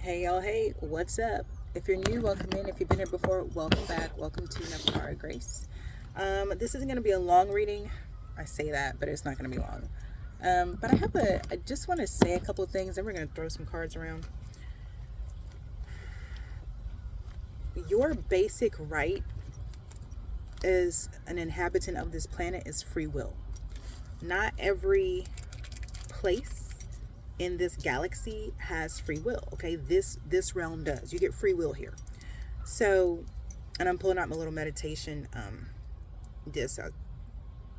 Hey y'all, hey, what's up? If you're new, welcome in. If you've been here before, welcome back. Welcome to Nephtara Grace. This isn't going to be a long reading. I say that, but it's not going to be long. But I just want to say a couple of things, then we're going to throw some cards around. Your basic right as an inhabitant of this planet is free will. Not every place in this galaxy has free will. Okay, this realm does. You get free will here. So, and I'm pulling out my little meditation disc I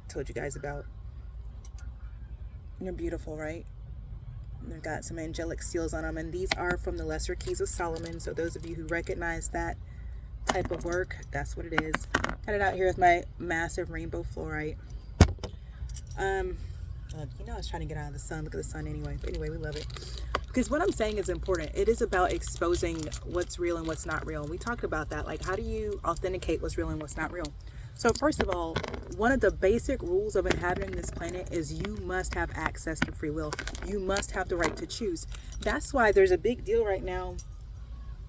told you guys about. They're beautiful, right? They've got some angelic seals on them, and these are from the Lesser Keys of Solomon. So those of you who recognize that type of work, that's what it is. Got it out here with my massive rainbow fluorite. I was trying to get out of the sun. Look at the sun anyway. But anyway, we love it. Because what I'm saying is important. It is about exposing what's real and what's not real. And we talked about that. Like, how do you authenticate what's real and what's not real? So first of all, one of the basic rules of inhabiting this planet is you must have access to free will. You must have the right to choose. That's why there's a big deal right now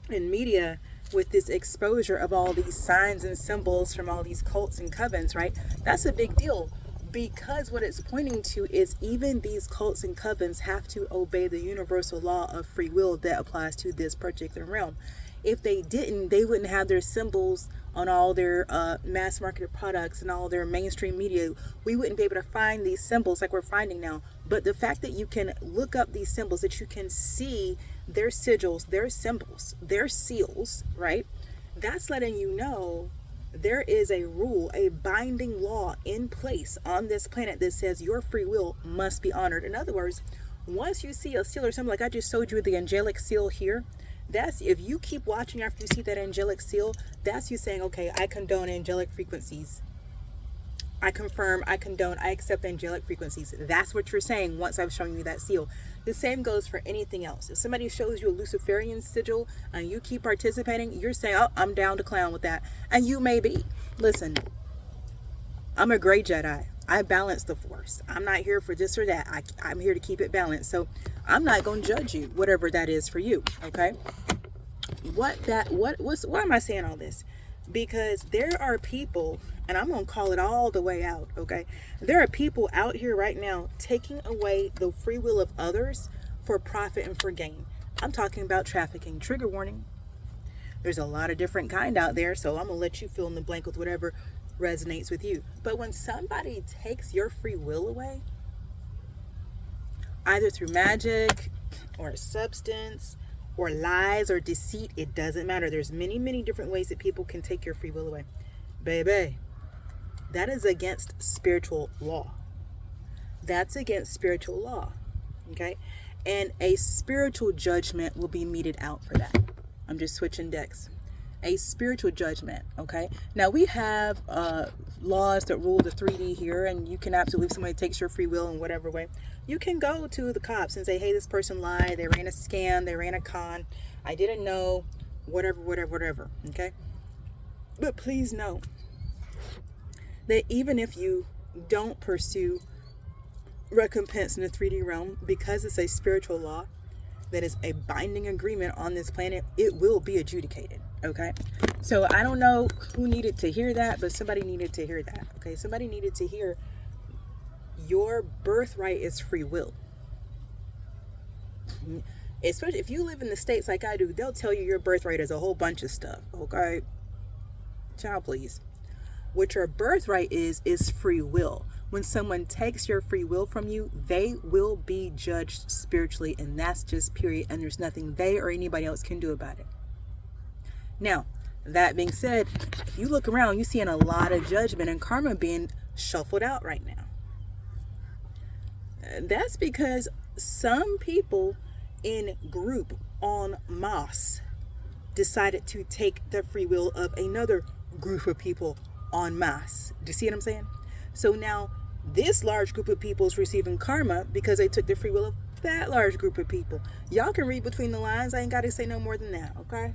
in media with this exposure of all these signs and symbols from all these cults and covens, right? That's a big deal. Because what it's pointing to is even these cults and covens have to obey the universal law of free will that applies to this particular realm. If they didn't, they wouldn't have their symbols on all their mass marketed products and all their mainstream media. We wouldn't be able to find these symbols like we're finding now. But the fact that you can look up these symbols, that you can see their sigils, their symbols, their seals, right? That's letting you know there is a rule, a binding law in place on this planet that says your free will must be honored. In other words, once you see a seal or something, like I just showed you the angelic seal here, that's, if you keep watching after you see that angelic seal, that's you saying, okay, I condone angelic frequencies. I confirm, I condone, I accept angelic frequencies. That's what you're saying once I've shown you that seal. The same goes for anything else. If somebody shows you a Luciferian sigil and you keep participating, you're saying, oh, I'm down to clown with that. And you may be. Listen, I'm a gray Jedi. I balance the force. I'm not here for this or that. I'm here to keep it balanced. So I'm not going to judge you, whatever that is for you. Okay? Why am I saying all this? Because there are people, and I'm going to call it all the way out, okay? There are people out here right now taking away the free will of others for profit and for gain. I'm talking about trafficking. Trigger warning. There's a lot of different kind out there, so I'm going to let you fill in the blank with whatever resonates with you. But when somebody takes your free will away, either through magic or substance or lies or deceit, it doesn't matter. There's many different ways that people can take your free will away. Baby, that is against spiritual law. That's against spiritual law, okay? And a spiritual judgment will be meted out for that. I'm just switching decks. A spiritual judgment, okay? Now, we have laws that rule the 3D here, and you can absolutely, if somebody takes your free will in whatever way, you can go to the cops and say, hey, this person lied, they ran a scam, they ran a con, I didn't know, whatever, okay? But please know that even if you don't pursue recompense in the 3D realm, because it's a spiritual law that is a binding agreement on this planet, it will be adjudicated, okay? So I don't know who needed to hear that, but somebody needed to hear that, okay? Somebody needed to hear your birthright is free will. Especially if you live in the States like I do, they'll tell you your birthright is a whole bunch of stuff, okay? Child, please. What your birthright is free will. When someone takes your free will from you, they will be judged spiritually, and that's just period, and there's nothing they or anybody else can do about it. Now, that being said, if you look around, you're seeing a lot of judgment and karma being shuffled out right now. That's because some people in group en masse decided to take the free will of another group of people en masse. Do you see what I'm saying? So now this large group of people is receiving karma because they took the free will of that large group of people. Y'all can read between the lines. I ain't got to say no more than that, okay?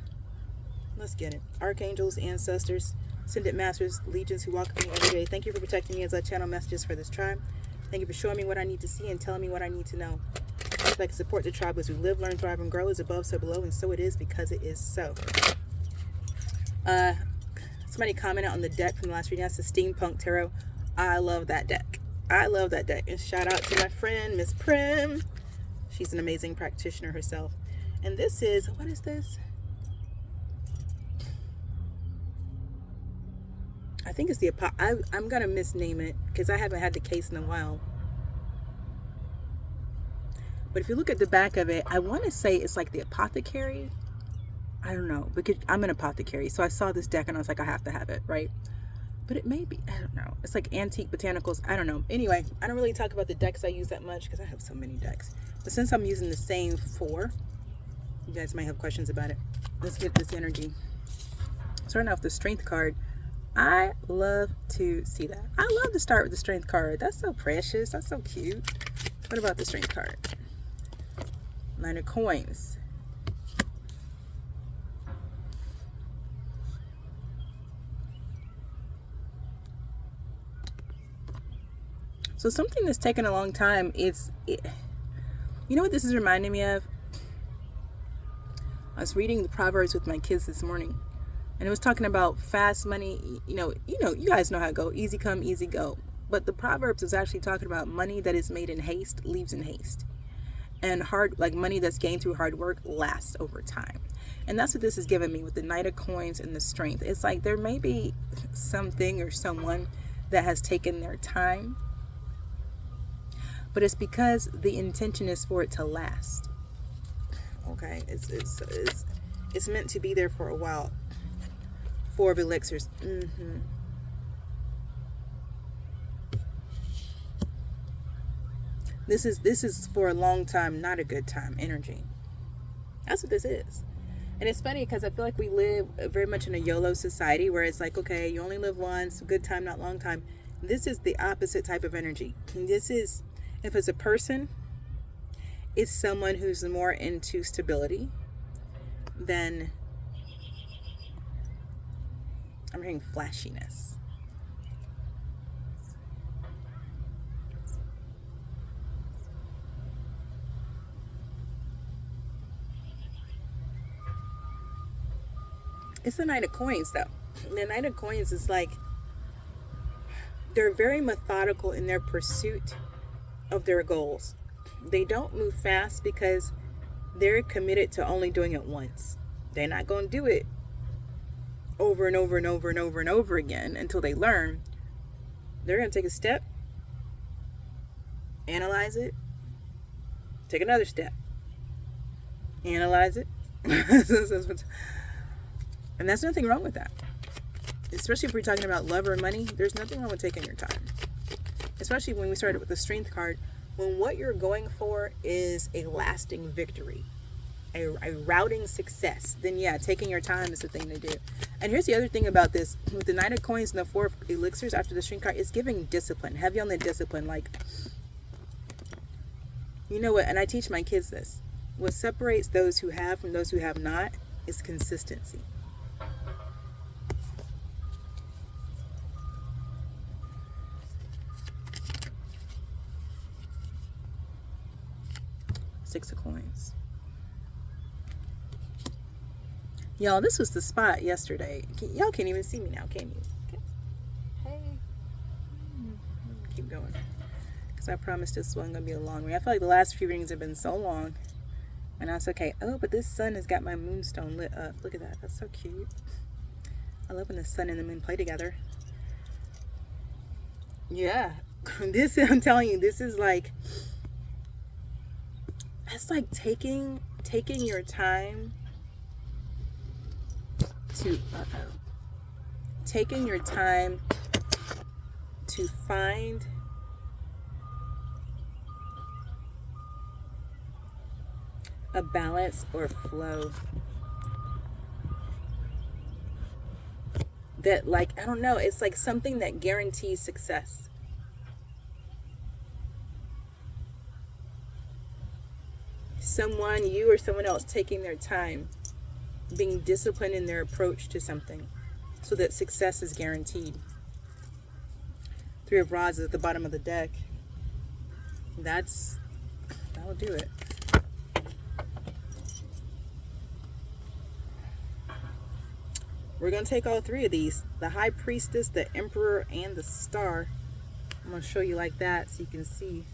Let's get it. Archangels, ancestors, ascended masters, legions who walk with me every day. Thank you for protecting me as I channel messages for this tribe. Thank you for showing me what I need to see and telling me what I need to know. like support the tribe as we live, learn, thrive, and grow, is above, so below, and so it is because it is so. Somebody commented on the deck from the last reading. That's the Steampunk Tarot. I love that deck. I love that deck. And shout out to my friend, Miss Prim. She's an amazing practitioner herself. And this is, what is this? I think it's the, I'm going to misname it because I haven't had the case in a while. But if you look at the back of it, I want to say it's like the Apothecary. I don't know, because I'm an apothecary, so I saw this deck and I was like, I have to have it, right? But it may be, I don't know. It's like antique botanicals. I don't know. Anyway, I don't really talk about the decks I use that much because I have so many decks. But since I'm using the same 4, you guys might have questions about it. Let's get this energy. Starting off the Strength card. I love to see that. I love to start with the Strength card. That's so precious. That's so cute. What about the Strength card? Nine of Coins. So something that's taken a long time, you know what this is reminding me of? I was reading the Proverbs with my kids this morning, and it was talking about fast money. You guys know how it go, easy come, easy go. But the Proverbs is actually talking about money that is made in haste leaves in haste, and money that's gained through hard work lasts over time. And that's what this is giving me with the Knight of Coins and the Strength. It's like there may be something or someone that has taken their time, but it's because the intention is for it to last. Okay, it's meant to be there for a while. 4 of Elixirs. This is for a long time, not a good time energy. That's what this is. And it's funny because I feel like we live very much in a YOLO society where it's like, okay, you only live once, good time, not long time. This is the opposite type of energy. This is, if it's a person, it's someone who's more into stability than, I'm hearing flashiness. It's the Knight of Coins, though. The Knight of Coins is like, they're very methodical in their pursuit of their goals. They don't move fast because they're committed to only doing it once. They're not going to do it over and over and over and over and over again until they learn. They're going to take a step, analyze it, take another step, analyze it. And there's nothing wrong with that. Especially if we're talking about love or money, there's nothing wrong with taking your time. Especially when we started with the Strength card, when what you're going for is a lasting victory, a routing success, then yeah, taking your time is the thing to do. And here's the other thing about this. With the Knight of Coins and the 4 of Elixirs after the Strength card, it's giving discipline, heavy on the discipline. Like, you know what, and I teach my kids this. What separates those who have from those who have not is consistency. Six of Coins. Y'all, this was the spot yesterday. Y'all can't even see me now, can you? Okay. Hey. Keep going. Because I promised this wasn't going to be a long read. I feel like the last few readings have been so long. And I was okay. Oh, but this sun has got my moonstone lit up. Look at that. That's so cute. I love when the sun and the moon play together. Yeah. This, I'm telling you, this is like, it's like taking your time to taking your time to find a balance or flow that, like, I don't know, it's like something that guarantees success. Someone, you or someone else, taking their time, being disciplined in their approach to something so that success is guaranteed. 3 of Rods is at the bottom of the deck. That'll do it. We're going to take all three of these, the High Priestess, the Emperor, and the Star. I'm going to show you like that so you can see.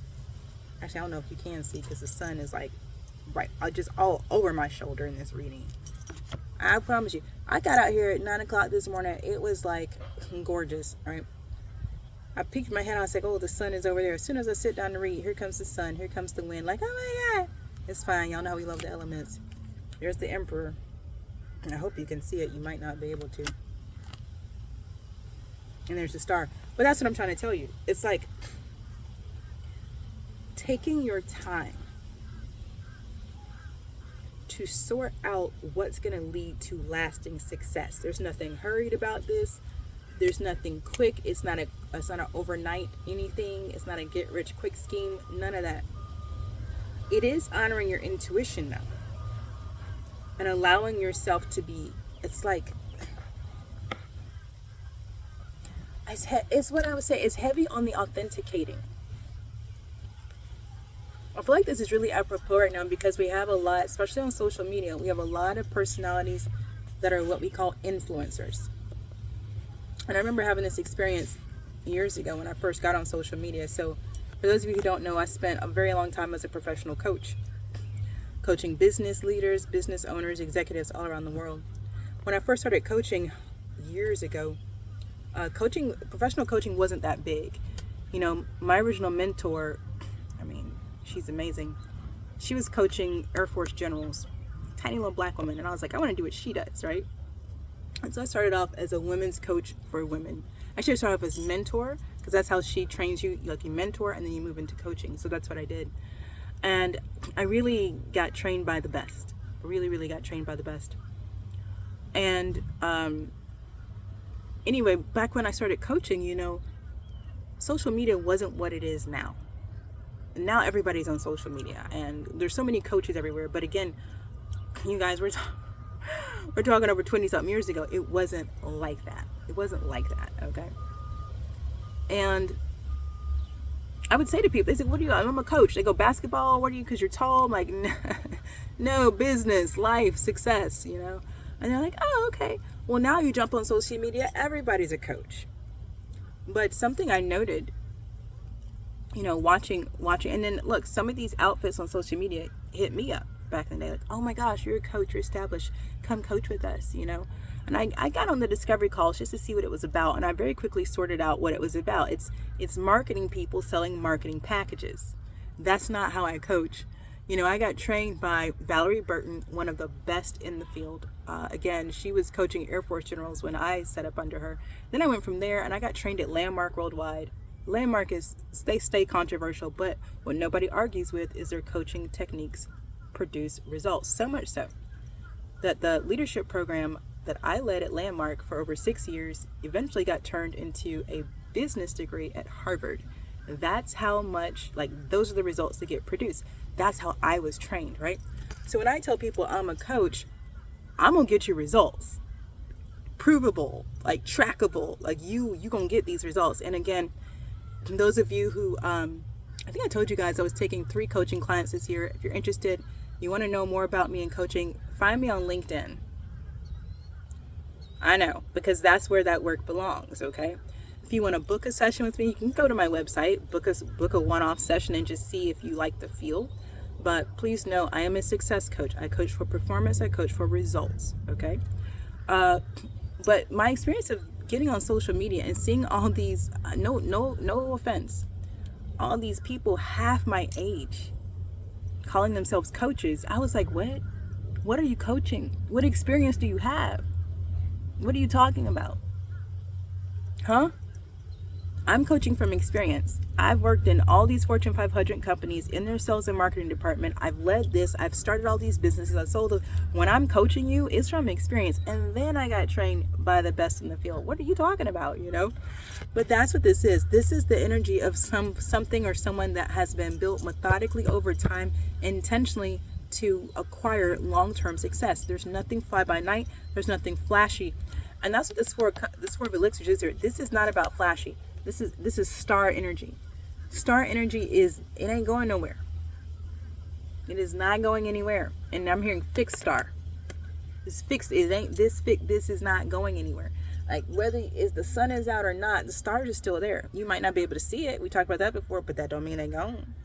Actually, I don't know if you can see because the sun is like right, just all over my shoulder in this reading. I promise you, I got out here at 9 o'clock this morning. It was like gorgeous, right? I peeked my head out. I was like, oh, the sun is over there. As soon as I sit down to read, here comes the sun. Here comes the wind. Like, oh my God. It's fine. Y'all know how we love the elements. There's the Emperor. And I hope you can see it. You might not be able to. And there's the Star. But that's what I'm trying to tell you. It's like taking your time to sort out what's going to lead to lasting success. There's nothing hurried about this. There's nothing quick. It's not an overnight anything. It's not a get rich quick scheme. None of that. It is honoring your intuition though, and allowing yourself to be. It's like it's what I would say. It's heavy on the authenticating. I feel like this is really apropos right now because we have a lot, especially on social media, we have a lot of personalities that are what we call influencers. And I remember having this experience years ago when I first got on social media. So for those of you who don't know, I spent a very long time as a professional coach, coaching business leaders, business owners, executives all around the world. When I first started coaching years ago, professional coaching wasn't that big. You know, my original mentor, she's amazing. She was coaching Air Force generals, tiny little black woman. And I was like, I want to do what she does, right? And so I started off as a women's coach for women. Actually, I started off as mentor because that's how she trains you. Like you mentor and then you move into coaching. So that's what I did. And I really got trained by the best. Really, really got trained by the best. And anyway, back when I started coaching, you know, social media wasn't what it is now. Now everybody's on social media and there's so many coaches everywhere. But again, you guys, we're talking over 20 something years ago. It wasn't like that. It wasn't like that. Okay. And I would say to people, they say, what do you, I'm a coach. They go, basketball. What are you? Cause you're tall. I'm like, no, business, life, success, you know? And they're like, oh, okay. Well, now you jump on social media, everybody's a coach. But something I noted, you know, watching, and then look, some of these outfits on social media hit me up back in the day, like, oh my gosh, you're a coach, you're established, come coach with us, you know. And I got on the discovery calls just to see what it was about, and I very quickly sorted out what it was about. It's marketing people selling marketing packages. That's not how I coach. You know, I got trained by Valerie Burton, one of the best in the field. Again, she was coaching Air Force generals when I set up under her. Then I went from there and I got trained at Landmark Worldwide. Landmark is, they stay controversial, but what nobody argues with is their coaching techniques produce results. So much so that the leadership program that I led at Landmark for over 6 years eventually got turned into a business degree at Harvard. That's how much, like, those are the results that get produced. That's how I was trained, right? So when I tell people I'm a coach, I'm gonna get you results, provable, like trackable, like you gonna get these results. And again, those of you who, I think I told you guys I was taking 3 coaching clients this year. If you're interested, you want to know more about me and coaching, find me on LinkedIn. I know, because that's where that work belongs, okay? If you want to book a session with me, you can go to my website, book a one-off session and just see if you like the feel. But please know, I am a success coach. I coach for performance, I coach for results, okay? But my experience of getting on social media and seeing all these, no offense, all these people half my age calling themselves coaches, I was like, what? What are you coaching? What experience do you have? What are you talking about? Huh? I'm coaching from experience. I've worked in all these Fortune 500 companies in their sales and marketing department. I've led this. I've started all these businesses. I've sold them. When I'm coaching you, it's from experience. And then I got trained by the best in the field. What are you talking about, you know? But that's what this is. This is the energy of something or someone that has been built methodically over time, intentionally to acquire long-term success. There's nothing fly by night. There's nothing flashy. And that's what this four of elixirs is. This is not about flashy. This is star energy. Star energy it ain't going nowhere. It is not going anywhere. And I'm hearing fixed star. It's fixed. It ain't this fixed. This is not going anywhere. Like whether is the sun is out or not, the stars are still there. You might not be able to see it. We talked about that before, but that don't mean they gone.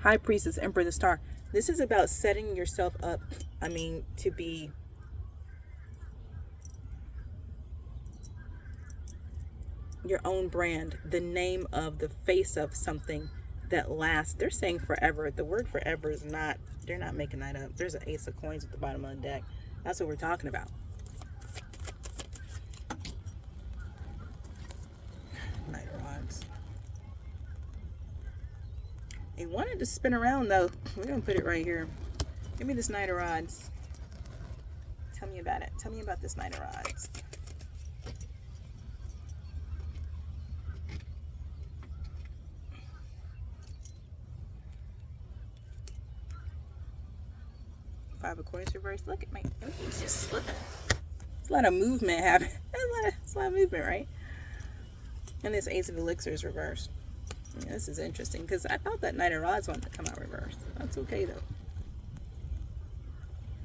High Priestess, Emperor, the Star. This is about setting yourself up, to be your own brand, the name of the face of something that lasts. They're saying forever. The word forever is not, they're not making that up. There's an ace of coins at the bottom of the deck. That's what we're talking about. Knight of Rods. It wanted to spin around though. We're gonna put it right here. Give me this Knight of Rods. Tell me about it. Tell me about this Knight of Rods. Five of Coins reversed. Look at my, everything's just slipping. It's a lot of movement happening. It's a lot of movement, right? And this Ace of Elixirs reversed. Yeah, this is interesting because I thought that Knight of Rods wanted to come out reversed. That's okay though.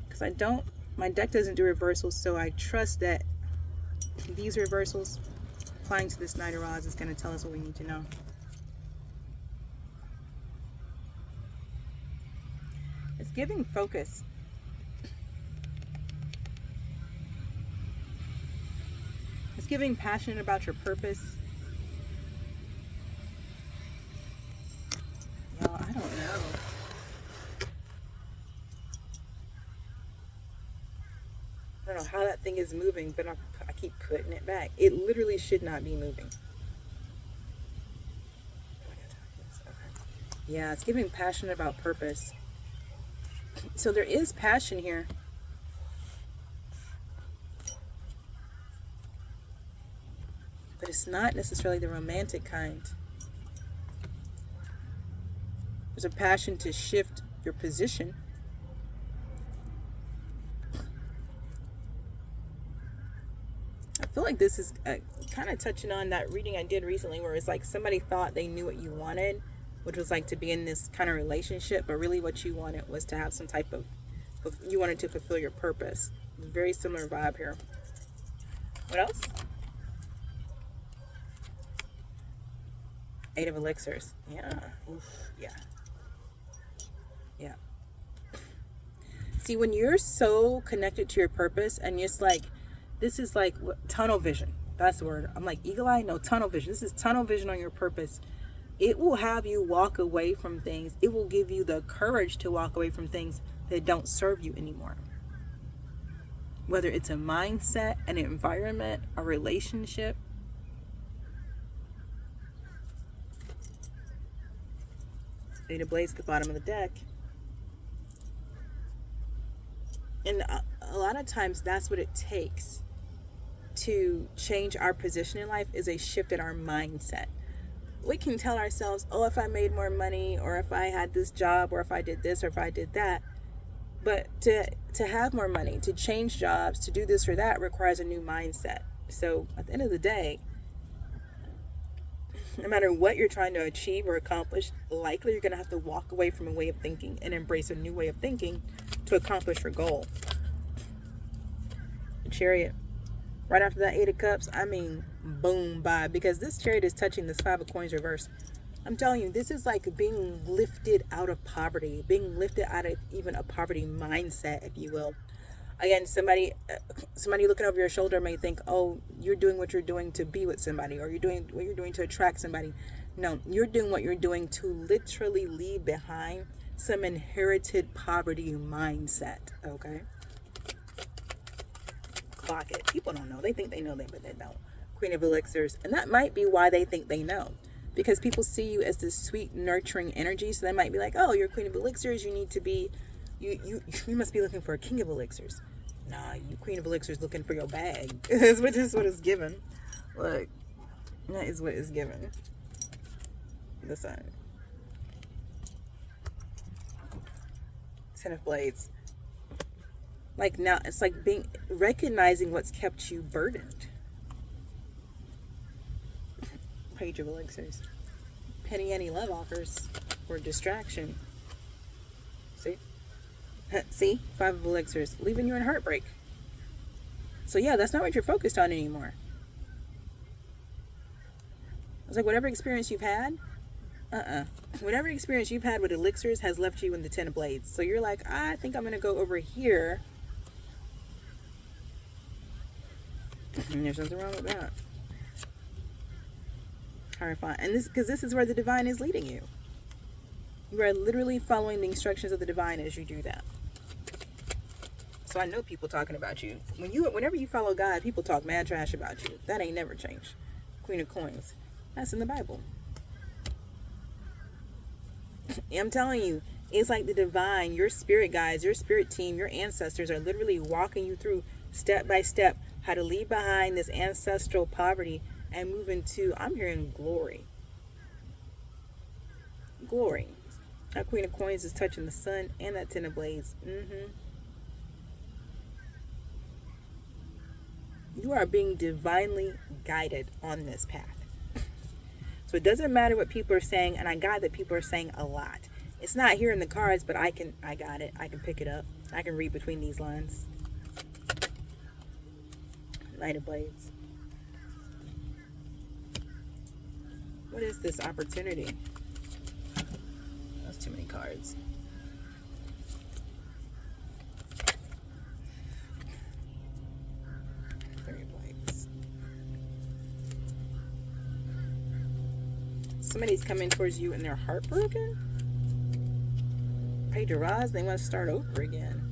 Because my deck doesn't do reversals, so I trust that these reversals applying to this Knight of Rods is going to tell us what we need to know. It's giving focus. It's giving passion about your purpose. Yo, I don't know. I don't know how that thing is moving, but I keep putting it back. It literally should not be moving. Yeah, it's giving passion about purpose. So there is passion here. But it's not necessarily the romantic kind. There's a passion to shift your position. I feel like this is kind of touching on that reading I did recently where it's like somebody thought they knew what you wanted, which was like to be in this kind of relationship, but really what you wanted was to have some type of, you wanted to fulfill your purpose. Very similar vibe here. What else? Eight of Elixirs. Yeah. Oof. Yeah. Yeah. See, when you're so connected to your purpose and it's like, this is like tunnel vision. That's the word. I'm like eagle eye? No, tunnel vision. This is tunnel vision on your purpose. It will have you walk away from things. It will give you the courage to walk away from things that don't serve you anymore. Whether it's a mindset, an environment, a relationship. Eight of Blades at the bottom of the deck. And a lot of times that's what it takes to change our position in life, is a shift in our mindset. We can tell ourselves, oh, if I made more money, or if I had this job, or if I did this, or if I did that. But to have more money, to change jobs, to do this or that requires a new mindset. So at the end of the day, no matter what you're trying to achieve or accomplish, likely you're going to have to walk away from a way of thinking and embrace a new way of thinking to accomplish your goal. The Chariot. Right after that Eight of Cups, boom, bye. Because this Chariot is touching this Five of Coins reverse. I'm telling you, this is like being lifted out of poverty, being lifted out of even a poverty mindset, if you will. Again, somebody looking over your shoulder may think, oh, you're doing what you're doing to be with somebody, or you're doing what you're doing to attract somebody. No, you're doing what you're doing to literally leave behind some inherited poverty mindset, okay? Clock it. People don't know. They think they know that, but they don't. Queen of Elixirs. And that might be why they think they know. Because people see you as this sweet, nurturing energy. So they might be like, oh, you're Queen of Elixirs. You need to be, you must be looking for a King of Elixirs. Nah, you Queen of Elixirs looking for your bag. That's what is given. Look, that is what is given. The Sun. Ten of Blades. Like now, it's like recognizing what's kept you burdened. Page of Elixirs. Penny any love offers or distraction. See? See, 5 of elixirs, leaving you in heartbreak. So yeah, that's not what you're focused on anymore. It's like whatever experience you've had, whatever experience you've had with elixirs has left you in the 10 of blades. So you're like, I think I'm going to go over here. And there's nothing wrong with that. Horrifying. And because this is where the divine is leading you. You are literally following the instructions of the divine as you do that. So I know people talking about you. Whenever you follow God, people talk mad trash about you. That ain't never changed. Queen of Coins. That's in the Bible. I'm telling you, it's like the divine, your spirit guides, your spirit team, your ancestors are literally walking you through step by step how to leave behind this ancestral poverty and move into, I'm hearing glory. Glory. That Queen of Coins is touching the sun and that 10 of blades. You are being divinely guided on this path. So it doesn't matter what people are saying, and I got that people are saying a lot. It's not here in the cards, but I got it. I can pick it up. I can read between these lines. Knight of Blades. What is this opportunity? That's too many cards. Somebody's coming towards you and they're heartbroken. Page of Rods, they want to start over again.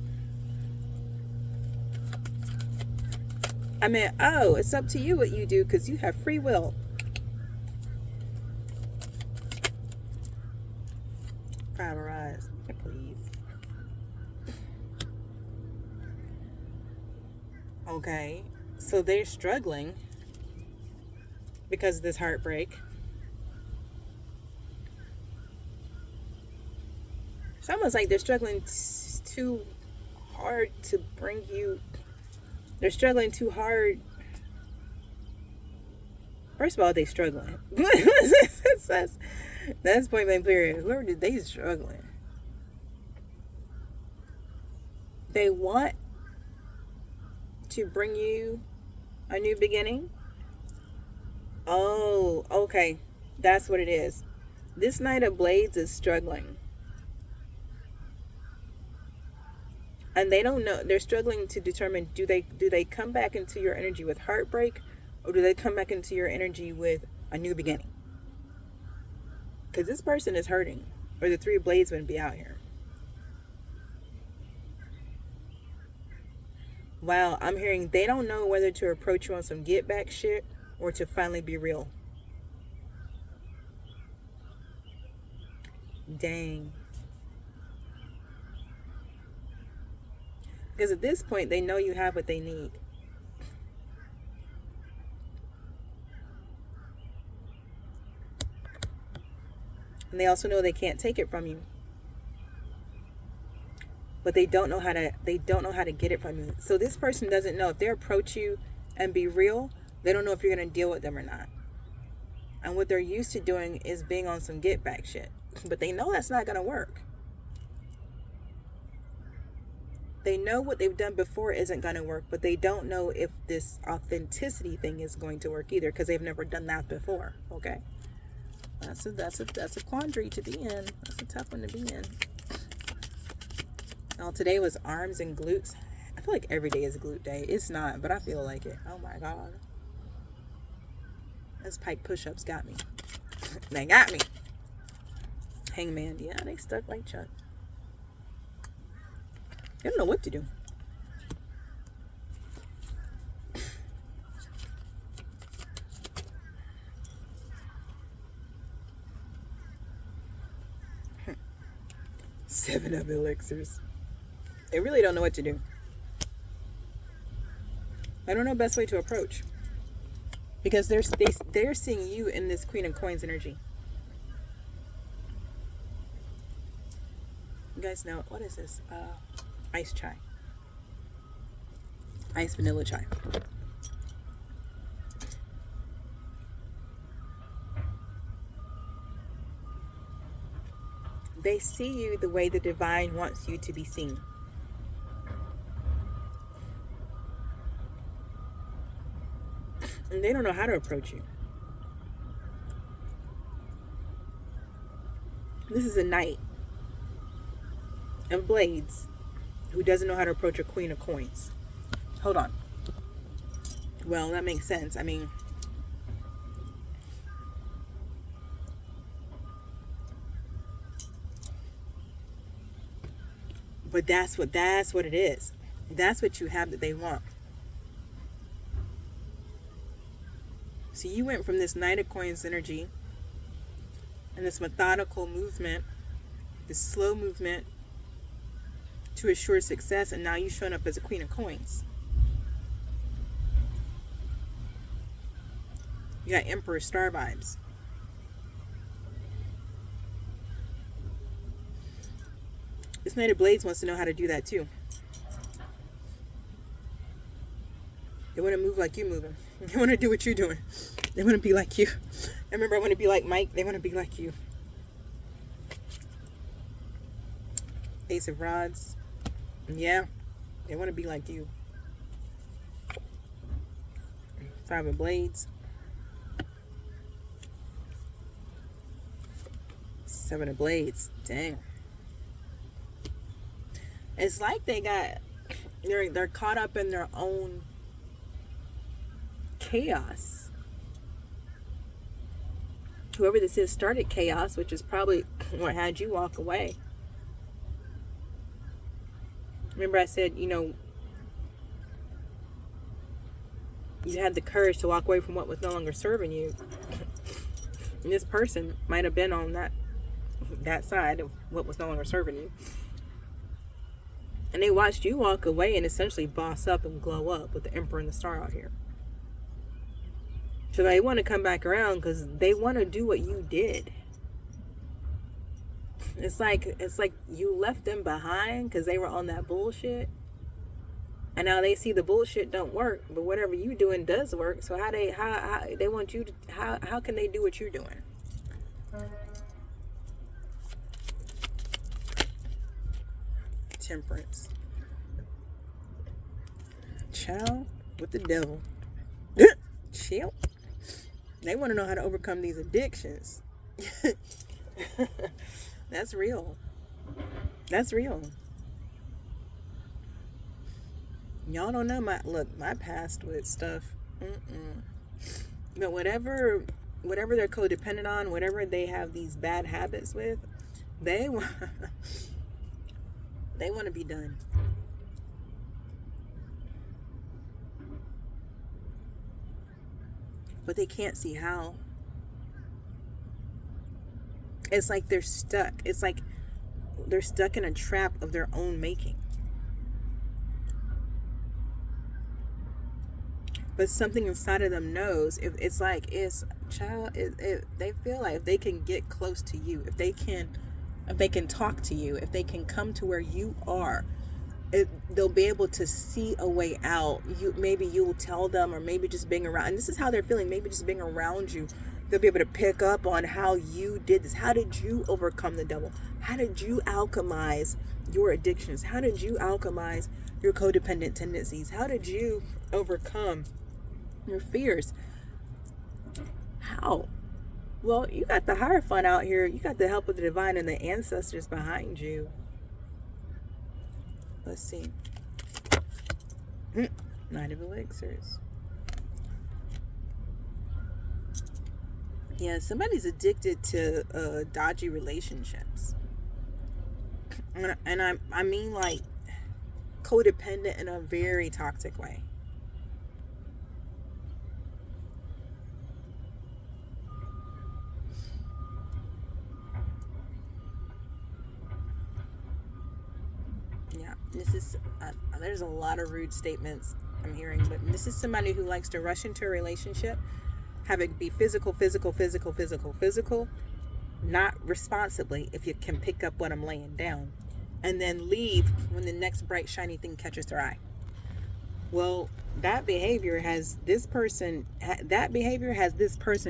I mean, oh, it's up to you what you do because you have free will. Five of Rods, please. Okay, so they're struggling because of this heartbreak. It's almost like they're struggling too hard to bring you. They're struggling too hard. First of all, they're struggling. That's point blank period. Whoever did they struggling. They want to bring you a new beginning. Oh, okay. That's what it is. This Knight of Blades is struggling. And they don't know, they're struggling to determine, do they come back into your energy with heartbreak, or do they come back into your energy with a new beginning? Because this person is hurting, or the Three of Blades wouldn't be out here. Wow, I'm hearing they don't know whether to approach you on some get back shit or to finally be real. Dang. Because at this point, they know you have what they need. And they also know they can't take it from you. But they don't know how to get it from you. So this person doesn't know if they approach you and be real, they don't know if you're going to deal with them or not. And what they're used to doing is being on some get back shit. But they know that's not going to work. They know what they've done before isn't going to work, but they don't know if this authenticity thing is going to work either because they've never done that before. Okay, that's a quandary to be in. That's a tough one to be in. Now today was arms and glutes. I feel like every day is a glute day. It's not, but I feel like it. Oh my god, those pike push-ups got me. They got me. Hangman, yeah, they stuck like Chuck. I don't know what to do. Seven of elixirs. They really don't know what to do. I don't know the best way to approach. Because they're seeing you in this Queen of Coins energy. You guys know, what is this? Ice chai. Ice vanilla chai. They see you the way the divine wants you to be seen. And they don't know how to approach you. This is a knight of blades who doesn't know how to approach a queen of coins. Hold on. Well, that makes sense. I mean, but that's what it is. That's what you have that they want. So you went from this Knight of Coins energy and this methodical movement, this slow movement to assure success, and now you're showing up as a Queen of Coins. You got Emperor Star vibes. This Knight of Blades wants to know how to do that too. They want to move like you're moving. They want to do what you're doing. They want to be like you. I remember I want to be like Mike. They want to be like you. Ace of Rods. Yeah. They want to be like you. Five of Blades. Seven of Blades. Dang. It's like they're caught up in their own chaos. Whoever this is started chaos, which is probably what had you walk away. Remember I said, you had the courage to walk away from what was no longer serving you. And this person might have been on that side of what was no longer serving you. And they watched you walk away and essentially boss up and glow up with the Emperor and the Star out here. So they want to come back around because they want to do what you did. It's like you left them behind because they were on that bullshit. And now they see the bullshit don't work, but whatever you doing does work. So how they want you to, how can they do what you're doing? Temperance. Child with the devil. Chill. They want to know how to overcome these addictions. That's real. That's real. Y'all don't know my past with stuff. But whatever they're codependent on, whatever they have these bad habits with, they want to be done. But they can't see how. It's like they're stuck. It's like they're stuck in a trap of their own making. But something inside of them knows. If they feel like if they can get close to you, if they can talk to you, if they can come to where you are, they'll be able to see a way out. Maybe you'll tell them, or maybe just being around, and this is how they're feeling, maybe just being around you, they'll be able to pick up on how you did this. How did you overcome the devil? How did you alchemize your addictions? How did you alchemize your codependent tendencies? How did you overcome your fears? How? Well, you got the Hierophant out here. You got the help of the divine and the ancestors behind you. Let's see. Knight of Elixirs. Yeah, somebody's addicted to dodgy relationships. And I mean like codependent in a very toxic way. This is, there's a lot of rude statements I'm hearing, but this is somebody who likes to rush into a relationship, have it be physical, not responsibly, if you can pick up what I'm laying down, and then leave when the next bright, shiny thing catches their eye. Well, that behavior has this person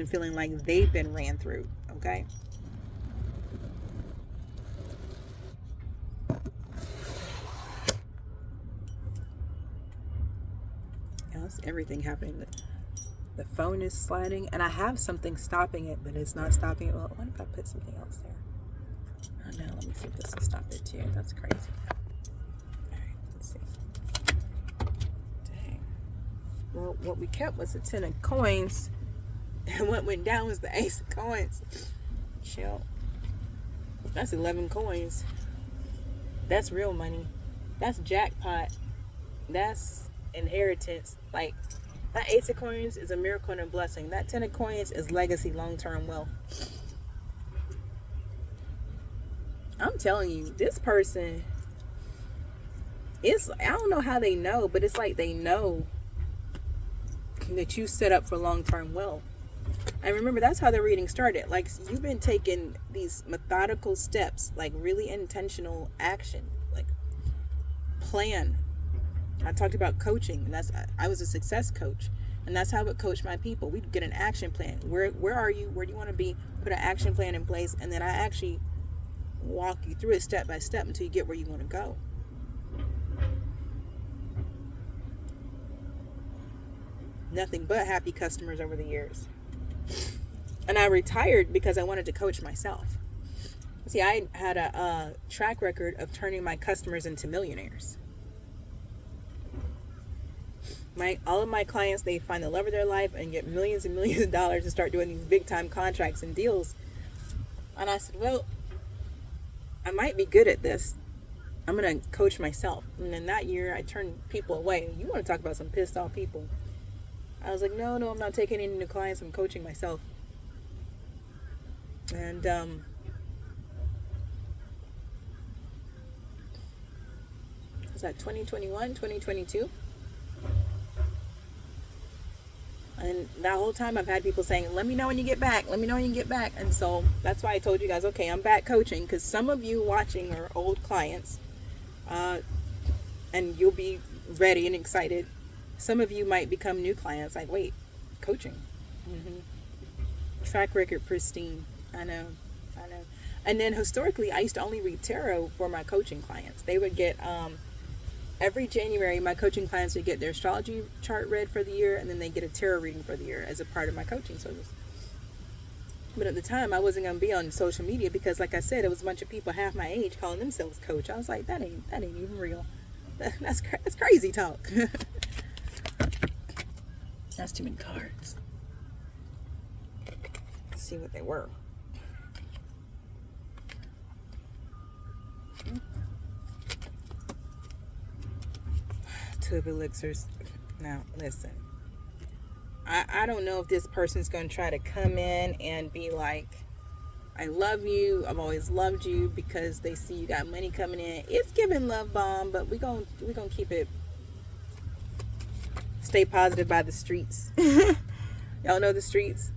feeling like they've been ran through, okay? Everything happening. The phone is sliding, and I have something stopping it, but it's not stopping it. Well, what if I put something else there? Oh no, let me see if this will stop it too. That's crazy. Alright, let's see. Dang. Well, what we kept was the 10 of coins, and what went down was the ace of coins. Chill. That's 11 coins. That's real money. That's jackpot. That's inheritance. Like, that ace of coins is a miracle and a blessing. That 10 of coins is legacy, long-term wealth. I'm telling you, this person, it's, I don't know how they know, but it's like they know that you set up for long-term wealth. And remember, that's how the reading started. Like, you've been taking these methodical steps, like really intentional action, like plan. I talked about coaching, and I was a success coach, and that's how I would coach my people. We'd get an action plan. Where are you? Where do you want to be? Put an action plan in place, and then I actually walk you through it step by step until you get where you want to go. Nothing but happy customers over the years. And I retired because I wanted to coach myself. See, I had a track record of turning my customers into millionaires. All of my clients, they find the love of their life and get millions and millions of dollars and start doing these big time contracts and deals. And I said, well, I might be good at this. I'm going to coach myself. And then that year I turned people away. You want to talk about some pissed off people. I was like, no, I'm not taking any new clients. I'm coaching myself. And was that 2021, 2022? And that whole time I've had people saying, let me know when you get back. Let me know when you get back. And so that's why I told you guys, okay, I'm back coaching, because some of you watching are old clients, and you'll be ready and excited. Some of you might become new clients. Like, wait, coaching. Track record pristine. I know. And then historically, I used to only read tarot for my coaching clients. They would get, every January, my coaching clients would get their astrology chart read for the year, and then they get a tarot reading for the year as a part of my coaching service. But at the time, I wasn't going to be on social media because, like I said, it was a bunch of people half my age calling themselves coach. I was like, that ain't even real. That's crazy talk. That's too many cards. Let's see what they were. Two of elixirs. Now, listen. I don't know if this person's going to try to come in and be like, I love you. I've always loved you, because they see you got money coming in. It's giving love bomb, but we're gonna keep it. Stay Positive by the Streets. Y'all know the Streets?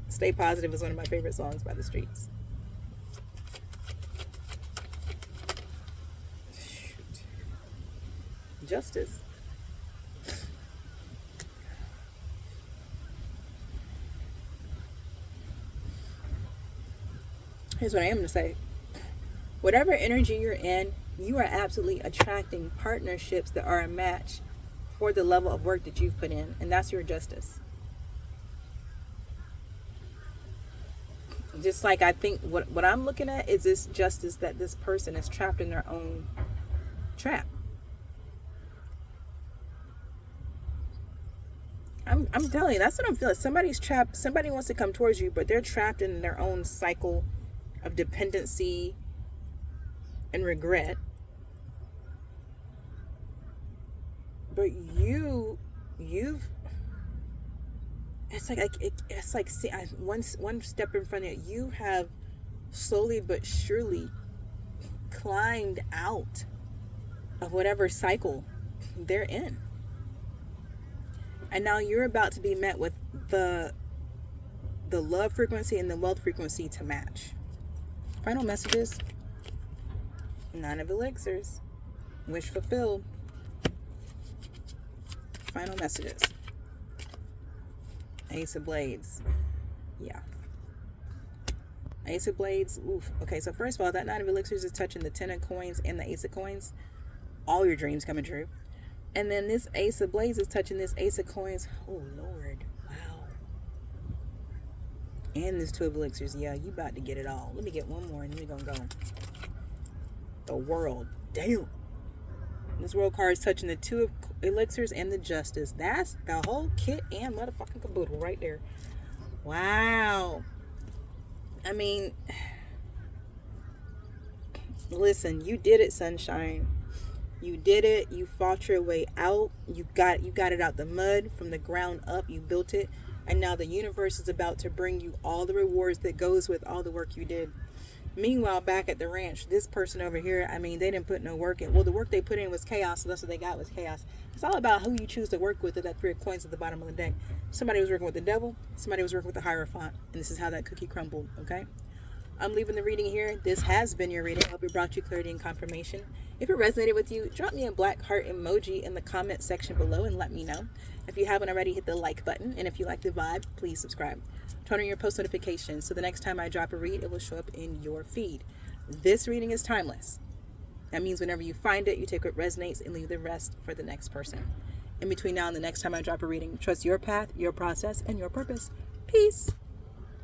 Stay Positive is one of my favorite songs by the Streets. Shoot. Justice. Here's what I am going to say. Whatever energy you're in, you are absolutely attracting partnerships that are a match for the level of work that you've put in. And that's your justice. Just like I think what I'm looking at is this justice that this person is trapped in their own trap. I'm telling you, that's what I'm feeling. Somebody's trapped. Somebody wants to come towards you, but they're trapped in their own cycle of dependency and regret. But you've it's like see, one step in front of you. You have slowly but surely climbed out of whatever cycle they're in. And now you're about to be met with the love frequency and the wealth frequency to match. Final messages. 9 of elixirs. Wish fulfilled. Final messages. Ace of blades. Yeah. Ace of blades. Oof. Okay, so first of all, that 9 of elixirs is touching the 10 of coins and the ace of coins. All your dreams coming true. And then this ace of blades is touching this ace of coins. Oh, Lord. Wow. And this 2 of elixirs. Yeah, you about to get it all. Let me get one more and then we're going to go. The world. Damn. This world card is touching the 2 of elixirs and the justice. That's the whole kit and motherfucking caboodle right there. Wow. I mean, listen, you did it, sunshine. You did it. You fought your way out. You got it out the mud from the ground up. You built it. And now the universe is about to bring you all the rewards that goes with all the work you did. Meanwhile, back at the ranch, this person over here, I mean, they didn't put no work in. Well, the work they put in was chaos, so that's what they got was chaos. It's all about who you choose to work with at that 3 of coins at the bottom of the deck. Somebody was working with the devil. Somebody was working with the Hierophant. And this is how that cookie crumbled, okay? I'm leaving the reading here. This has been your reading. I hope it brought you clarity and confirmation. If it resonated with you, drop me a black heart emoji in the comment section below and let me know. If you haven't already, hit the like button. And if you like the vibe, please subscribe. Turn on your post notifications so the next time I drop a read, it will show up in your feed. This reading is timeless. That means whenever you find it, you take what resonates and leave the rest for the next person. In between now and the next time I drop a reading, trust your path, your process, and your purpose. Peace.